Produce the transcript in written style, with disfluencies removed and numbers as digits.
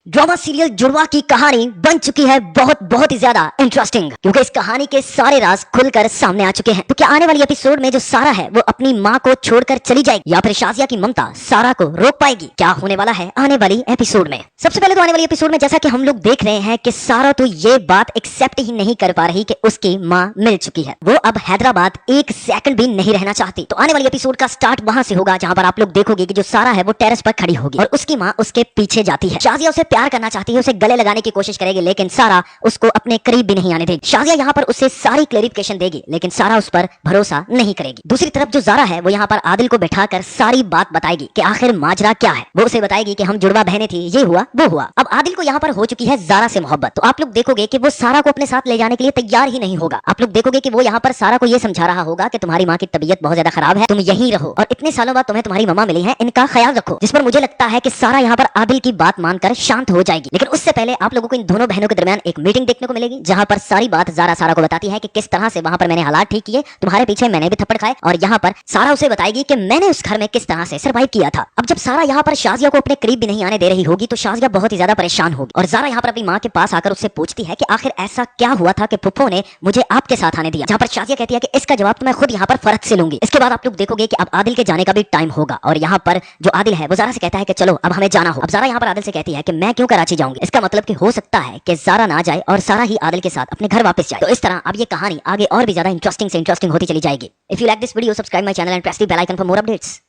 Drama serial जुड़वा की कहानी बन चुकी है बहुत बहुत ही ज्यादा इंटरेस्टिंग, क्योंकि इस कहानी के सारे राज खुलकर सामने आ चुके हैं। तो क्या आने वाली एपिसोड में जो सारा है वो अपनी माँ को छोड़कर चली जाएगी, या फिर शाजिया की ममता सारा को रोक पाएगी? क्या होने वाला है आने वाली एपिसोड में? सबसे पहले तो आने वाली एपिसोड में जैसा कि हम लोग देख रहे हैं कि सारा तो ये बात एक्सेप्ट ही नहीं कर पा रही कि उसकी माँ मिल चुकी है। वो अब हैदराबाद एक सेकंड भी नहीं रहना चाहती। तो आने वाली एपिसोड का स्टार्ट वहां से होगा जहां पर आप लोग देखोगे कि जो सारा है वो टेरेस पर खड़ी होगी और उसकी माँ उसके पीछे जाती है। शाजिया उसे प्यार करना चाहती है, उसे गले लगाने की कोशिश करेगी, लेकिन सारा उसको अपने करीब भी नहीं आने देगी। शाजिया यहाँ पर उसे सारी क्लेरिफिकेशन देगी, लेकिन सारा उस पर भरोसा नहीं करेगी। दूसरी तरफ जो जारा है वो यहाँ पर आदिल को बैठाकर सारी बात बताएगी कि आखिर माजरा क्या है। वो उसे बताएगी कि हम जुड़वा बहनें थी, ये हुआ वो हुआ। अब आदिल को यहाँ पर हो चुकी है जारा से मोहब्बत। तो आप लोग देखोगे कि वो सारा को अपने साथ ले जाने के लिए तैयार ही नहीं होगा। आप लोग देखोगे कि वो यहाँ पर सारा को ये समझा रहा होगा कि तुम्हारी माँ की तबीयत बहुत ज्यादा खराब है, तुम यहीं रहो और इतने सालों बाद तुम्हें तुम्हारी मम्मा मिली है, इनका ख्याल रखो। जिस पर मुझे लगता है कि सारा यहाँ पर आदिल की बात मानकर शांत हो जाएगी। लेकिन उससे पहले आप लोगों को इन दोनों बहनों के दरमियान एक मीटिंग देखने को मिलेगी, जहां पर सारी बात जारा सारा को बताती है कि किस तरह से वहां पर मैंने हालात ठीक किए, तुम्हारे पीछे मैंने भी थप्पड़ खाए, और यहाँ पर सारा उसे बताएगी कि मैंने उस घर में किस तरह से सर्वाइव किया था। अब जब सारा यहाँ पर शाजिया को अपने करीब भी नहीं आने दे रही होगी तो शाजिया बहुत ही ज्यादा परेशान होगी, और जारा यहाँ पर अपनी माँ के पास आकर उससे पूछती है कि आखिर ऐसा क्या हुआ था कि फुफ्फो ने मुझे आपके साथ आने दिया। जहाँ पर शाजिया कहती है कि इसका जवाब तो मैं खुद यहाँ पर फर्ज से लूंगी। इसके बाद आप लोग देखोगे कि अब आदिल के जाने का भी टाइम होगा, और यहाँ पर जो आदिल है वो जारा से कहता है कि चलो अब हमें जाना हो। अब जारा यहाँ पर आदिल से कहती है कि मैं क्यों कराची जाऊंगी, इसका मतलब कि हो सकता है कि जारा ना जाए और सारा ही आदिल के साथ अपने घर वापस जाए। तो इस तरह अब ये कहानी आगे और भी ज्यादा इंटरेस्टिंग से इंटरेस्टिंग होती चली जाएगी। If you like this video, subscribe my channel and press the bell icon for more updates.